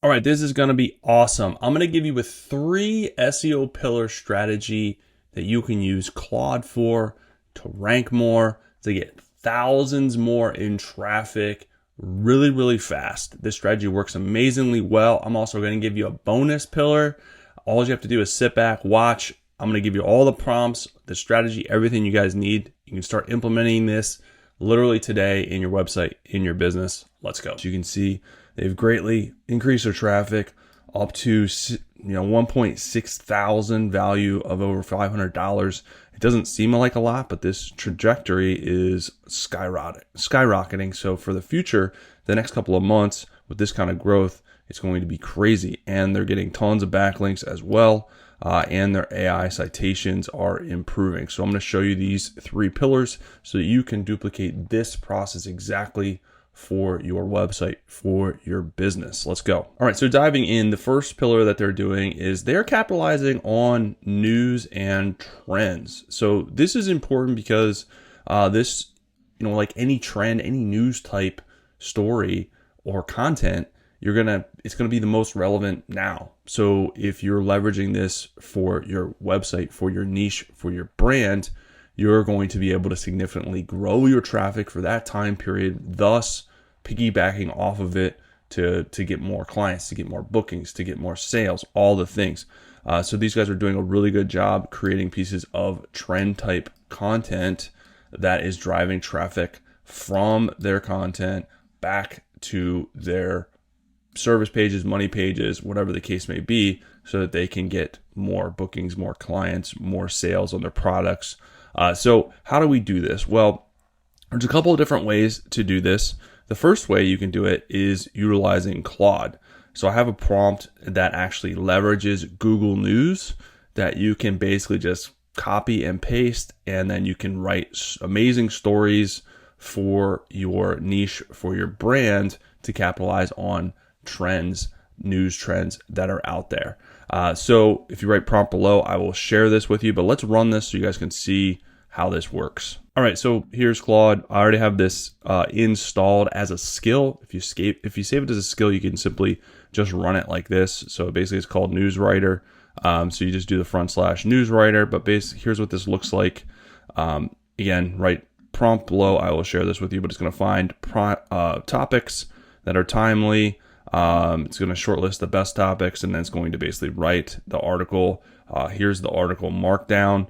All right, this is going to be awesome. I'm going to give you a 3 SEO pillar strategy that you can use Claude for to rank more, to get thousands more in traffic really, really fast. This strategy works amazingly well. I'm also going to give you a bonus pillar. All you have to do is sit back, watch. I'm going to give you all the prompts, the strategy, everything you guys need. You can start implementing this literally today in your website, in your business. Let's go. So you can see they've greatly increased their traffic up to 1.6 thousand, value of over $500. It doesn't seem like a lot, but this trajectory is skyrocketing. So for the future, the next couple of months with this kind of growth, it's going to be crazy. And they're getting tons of backlinks as well. And their AI citations are improving. So I'm going to show you these 3 pillars so that you can duplicate this process exactly for your website, for your business. Let's go. All right, so diving in, the first pillar that they're doing is they're capitalizing on news and trends. So this is important because this, like any trend, any news type story or content, it's gonna be the most relevant now. So if you're leveraging this for your website, for your niche, for your brand, you're going to be able to significantly grow your traffic for that time period, thus piggybacking off of it to get more clients, to get more bookings, to get more sales, all the things. So these guys are doing a really good job creating pieces of trend type content that is driving traffic from their content back to their service pages, money pages, whatever the case may be, so that they can get more bookings, more clients, more sales on their products. So how do we do this? Well, there's a couple of different ways to do this. The first way you can do it is utilizing Claude. So I have a prompt that actually leverages Google News that you can basically just copy and paste, and then you can write amazing stories for your niche, for your brand, to capitalize on trends, news trends that are out there. So if you write prompt below, I will share this with you, but let's run this so you guys can see how this works. All right, so here's Claude. I already have this installed as a skill. If you save it as a skill, you can simply just run it like this. So basically it's called NewsWriter. So you just do the /NewsWriter, but basically here's what this looks like. Again, write prompt below. I will share this with you, but it's gonna find topics that are timely. It's going to shortlist the best topics, and then it's going to basically write the article. Here's the article markdown,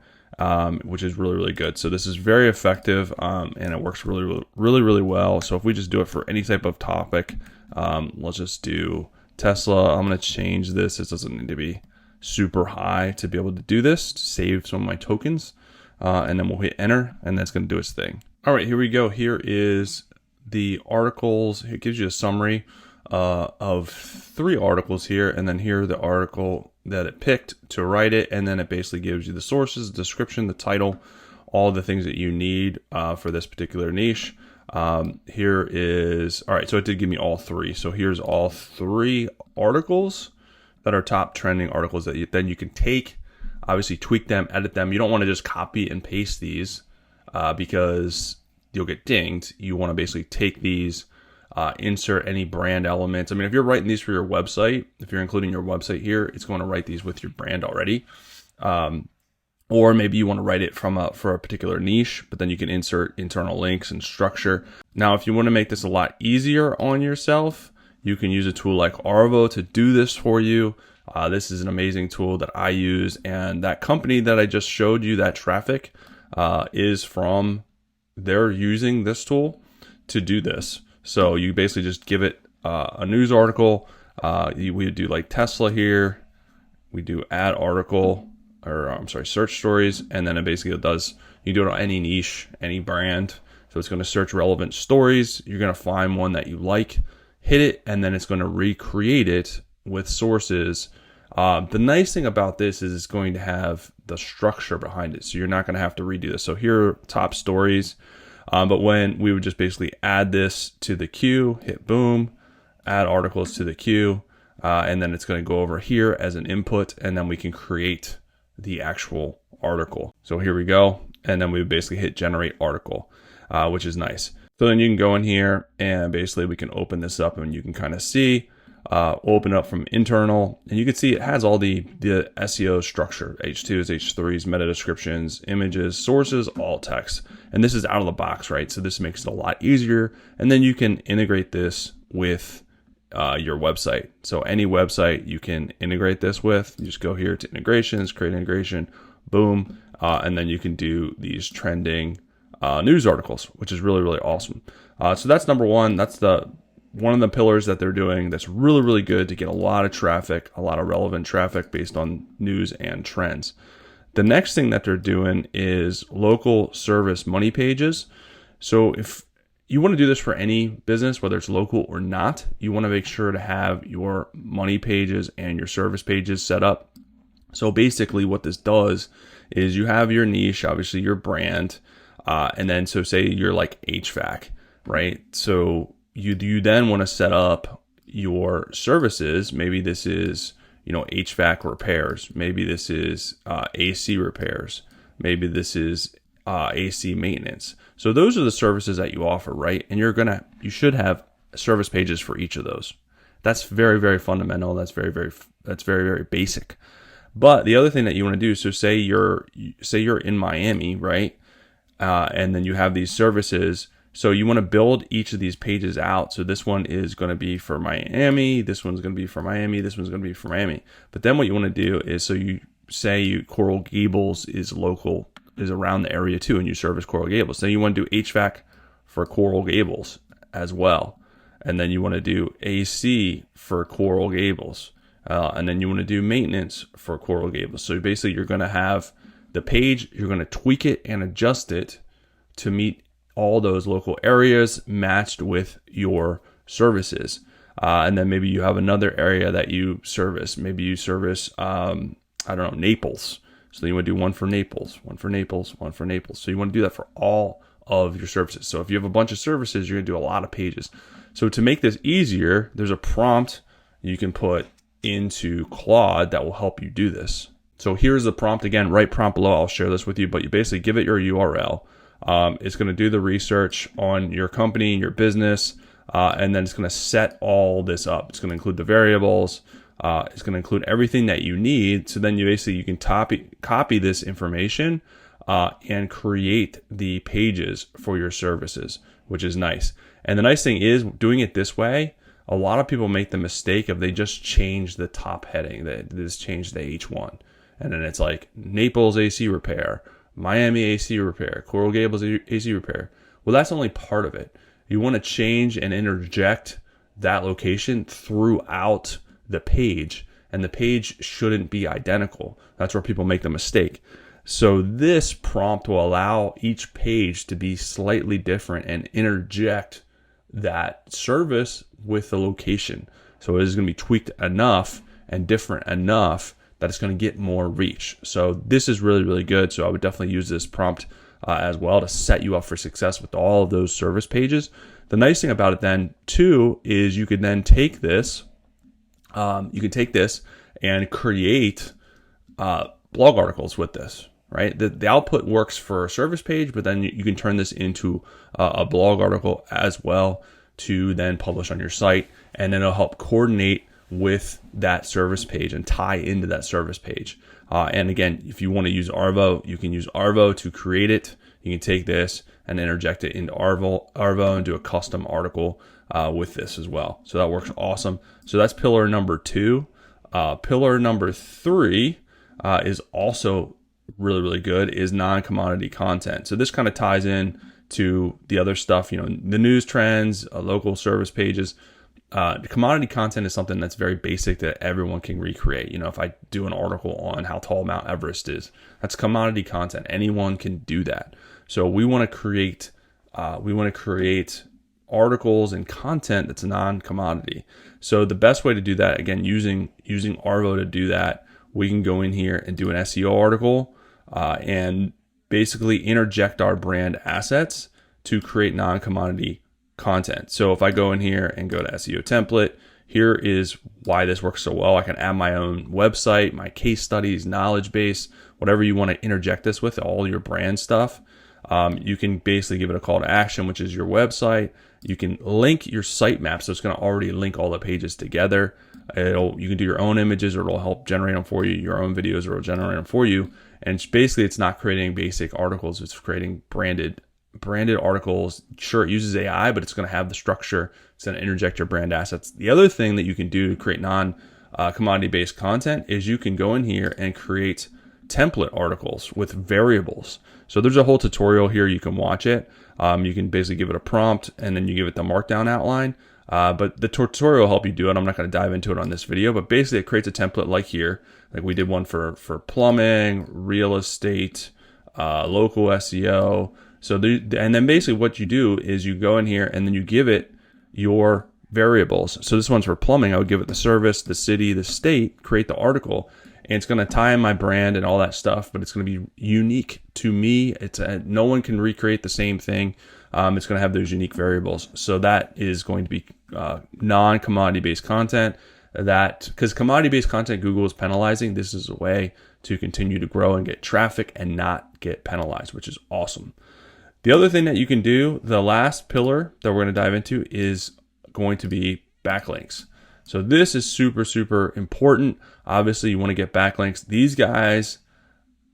which is really, really good. So this is very effective, and it works really, really, really well. So if we just do it for any type of topic, let's just do Tesla. I'm going to change this. This doesn't need to be super high to be able to do this, to save some of my tokens, and then we'll hit enter, and that's going to do its thing. All right, here we go. Here is the articles. It gives you a summary of 3 articles here, and then here the article that it picked to write it, and then it basically gives you the sources, the description, the title, all the things that you need for this particular niche. Here is, all right, so it did give me all 3. So here's all 3 articles that are top trending articles that then you can take, obviously tweak them, edit them. You don't want to just copy and paste these because you'll get dinged. You want to basically take these, insert any brand elements. I mean, if you're writing these for your website, if you're including your website here, it's going to write these with your brand already. Or maybe you want to write it for a particular niche, but then you can insert internal links and structure. Now, if you want to make this a lot easier on yourself, you can use a tool like Arvo to do this for you. This is an amazing tool that I use, and that company that I just showed you, that traffic, they're using this tool to do this. So you basically just give it a news article. We do like Tesla here. We do add article, or I'm sorry, search stories. And then it basically does, you do it on any niche, any brand. So it's going to search relevant stories. You're going to find one that you like, hit it, and then it's going to recreate it with sources. The nice thing about this is it's going to have the structure behind it. So you're not going to have to redo this. So here are top stories. But when we would just basically add this to the queue, hit boom, add articles to the queue, and then it's going to go over here as an input, and then we can create the actual article. So here we go. And then we would basically hit generate article, which is nice. So then you can go in here and basically we can open this up and you can kind of see open up from internal, and you can see it has all the SEO structure. H2s, H3s, meta descriptions, images, sources, alt text. And this is out of the box, right? So this makes it a lot easier. And then you can integrate this with your website. So any website you can integrate this with. You just go here to integrations, create integration, boom. And then you can do these trending news articles, which is really, really awesome. So that's number one. That's one of the pillars that they're doing that's really, really good to get a lot of traffic, a lot of relevant traffic based on news and trends. The next thing that they're doing is local service money pages. So if you want to do this for any business, whether it's local or not, you want to make sure to have your money pages and your service pages set up. So basically what this does is you have your niche, obviously your brand, and then so say you're like HVAC, right? So you then want to set up your services. Maybe this is, HVAC repairs. Maybe this is AC repairs. Maybe this is AC maintenance. So those are the services that you offer, right? And you should have service pages for each of those. That's very, very fundamental. That's very, very basic. But the other thing that you want to do, so say you're in Miami, right? And then you have these services. So you want to build each of these pages out. So this one is going to be for Miami. This one's going to be for Miami. This one's going to be for Miami. But then what you want to do is, so you say Coral Gables is around the area too, and you service Coral Gables. So you want to do HVAC for Coral Gables as well. And then you want to do AC for Coral Gables. And then you want to do maintenance for Coral Gables. So basically you're going to have the page, you're going to tweak it and adjust it to meet all those local areas matched with your services. And then maybe you have another area that you service. Maybe you service, Naples. So you want to do one for Naples, one for Naples, one for Naples. So you want to do that for all of your services. So if you have a bunch of services, you're going to do a lot of pages. So to make this easier, there's a prompt you can put into Claude that will help you do this. So here's the prompt again, right prompt below. I'll share this with you, but you basically give it your URL. It's going to do the research on your company and your business, and then it's going to set all this up. It's going to include the variables. It's going to include everything that you need. So then you can copy this information and create the pages for your services, which is nice. And the nice thing is doing it this way, a lot of people make the mistake of they just change the top heading. They just change the H1. And then it's like Naples AC repair, Miami AC repair, Coral Gables AC repair. Well, that's only part of it. You want to change and interject that location throughout the page, and the page shouldn't be identical. That's where people make the mistake. So this prompt will allow each page to be slightly different and interject that service with the location. So it is going to be tweaked enough and different enough that it's going to get more reach. So this is really, really good. So I would definitely use this prompt as well to set you up for success with all of those service pages. The nice thing about it then too is you could then take this, and create blog articles with this, right? The output works for a service page, but then you can turn this into a blog article as well to then publish on your site, and then it'll help coordinate with that service page and tie into that service page. And again, if you want to use Arvo, you can use Arvo to create it. You can take this and interject it into Arvo and do a custom article with this as well. So that works awesome. So that's pillar number 2. Pillar number 3 is also really, really good, is non-commodity content. So this kind of ties in to the other stuff, the news trends, local service pages. Commodity content is something that's very basic that everyone can recreate. If I do an article on how tall Mount Everest is, that's commodity content. Anyone can do that. So we want to create articles and content that's non-commodity. So the best way to do that, again, using Arvo to do that, we can go in here and do an SEO article and basically interject our brand assets to create non-commodity content. So if I go in here and go to SEO template, here is why this works so well. I can add my own website, my case studies, knowledge base, whatever you want to interject this with, all your brand stuff. You can basically give it a call to action, which is your website, You can link your sitemap, so it's going to already link all the pages together. You can do your own images, or it'll help generate them for you, your own videos, or it'll generate them for you. And basically, it's not creating basic articles, it's creating branded articles. Sure, it uses AI, but it's going to have the structure. It's going to interject your brand assets. The other thing that you can do to create non-commodity based content is you can go in here and create template articles with variables. So there's a whole tutorial here. You can watch it. You can basically give it a prompt, and then you give it the markdown outline. But the tutorial will help you do it. I'm not going to dive into it on this video, but basically it creates a template like here. Like we did one for plumbing, real estate, local SEO. So and then basically what you do is you go in here and then you give it your variables. So this one's for plumbing. I would give it the service, the city, the state, create the article, and it's going to tie in my brand and all that stuff, but it's going to be unique to me. No one can recreate the same thing. It's going to have those unique variables. So that is going to be non-commodity based content. Because commodity based content, Google is penalizing. This is a way to continue to grow and get traffic and not get penalized, which is awesome. The other thing that you can do, the last pillar that we're going to dive into, is going to be backlinks. So this is super, super important. Obviously, you want to get backlinks. These guys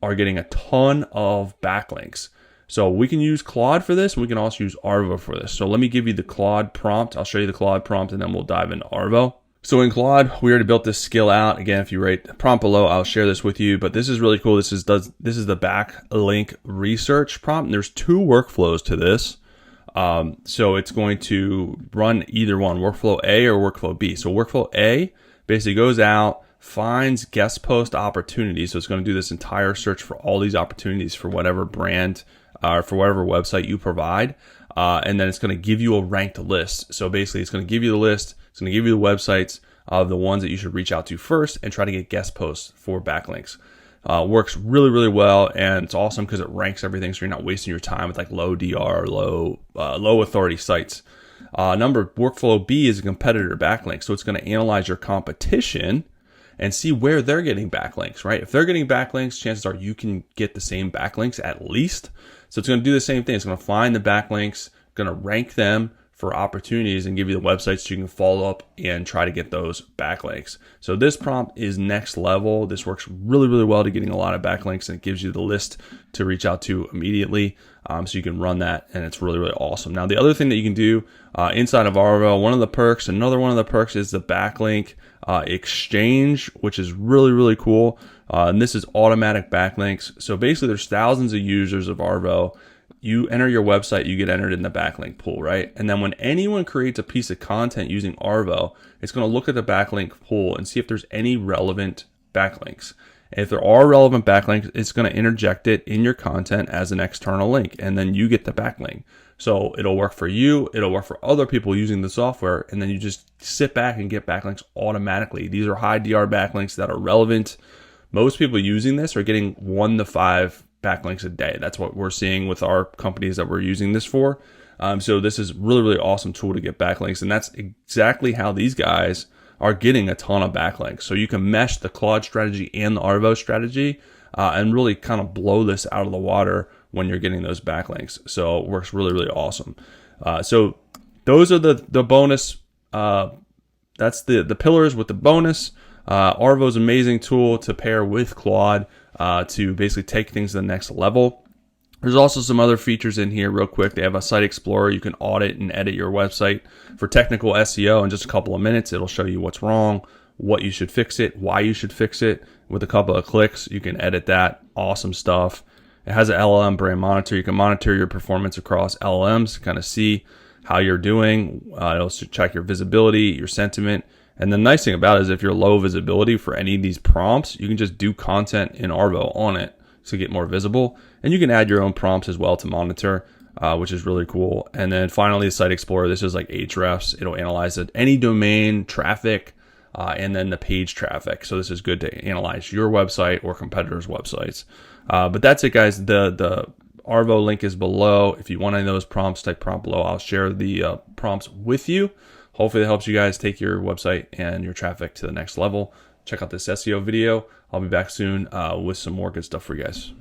are getting a ton of backlinks. So we can use Claude for this. We can also use Arvo for this. So let me give you the Claude prompt. I'll show you the Claude prompt, and then we'll dive into Arvo. So in Claude, we already built this skill out. Again, if you rate the prompt below, I'll share this with you. But this is really cool. This is the backlink research prompt. And there's two workflows to this. So it's going to run either one, workflow A or workflow B. So workflow A basically goes out, finds guest post opportunities. So it's going to do this entire search for all these opportunities for whatever brand or for whatever website you provide. And then it's going to give you a ranked list. So basically it's going to give you the list. It's going to give you the websites of the ones that you should reach out to first and try to get guest posts for backlinks. Works really, really well, and it's awesome because it ranks everything, so you're not wasting your time with like low DR, low authority sites. Workflow B is a competitor backlink, so it's going to analyze your competition and see where they're getting backlinks, right? If they're getting backlinks, chances are you can get the same backlinks at least. So it's going to do the same thing. It's going to find the backlinks, going to rank them for opportunities, and give you the websites so you can follow up and try to get those backlinks. So this prompt is next level. This works really, really well to getting a lot of backlinks, and it gives you the list to reach out to immediately. So you can run that, and it's really, really awesome. Now, the other thing that you can do inside of Arvo, another one of the perks is the backlink exchange, which is really, really cool. And this is automatic backlinks. So basically there's thousands of users of Arvo. You enter your website, you get entered in the backlink pool, right? And then when anyone creates a piece of content using Arvo, it's going to look at the backlink pool and see if there's any relevant backlinks. And if there are relevant backlinks, it's going to interject it in your content as an external link, and then you get the backlink. So it'll work for you, it'll work for other people using the software, and then you just sit back and get backlinks automatically. These are high DR backlinks that are relevant. Most people using this are getting 1 to 5 backlinks a day. That's what we're seeing with our companies that we're using this for. So this is really, really awesome tool to get backlinks. And that's exactly how these guys are getting a ton of backlinks. So you can mesh the Claude strategy and the Arvo strategy and really kind of blow this out of the water when you're getting those backlinks. So it works really, really awesome. So those are the bonus. That's the pillars with the bonus. Arvo is an amazing tool to pair with Claude to basically take things to the next level. There's also some other features in here real quick. They have a site explorer. You can audit and edit your website for technical SEO in just a couple of minutes. It'll show you what's wrong, what you should fix it, why you should fix it. With a couple of clicks, you can edit that. Awesome stuff. It has an LLM brand monitor. You can monitor your performance across LLMs, kind of see how you're doing. It'll check your visibility, your sentiment. And the nice thing about it is if you're low visibility for any of these prompts, you can just do content in Arvo on it to get more visible. And you can add your own prompts as well to monitor, which is really cool. And then finally, the Site Explorer. This is like Ahrefs. It'll analyze any domain traffic and then the page traffic. So this is good to analyze your website or competitors' websites. But that's it, guys. The Arvo link is below. If you want any of those prompts, type prompt below. I'll share the prompts with you. Hopefully that helps you guys take your website and your traffic to the next level. Check out this SEO video. I'll be back soon with some more good stuff for you guys.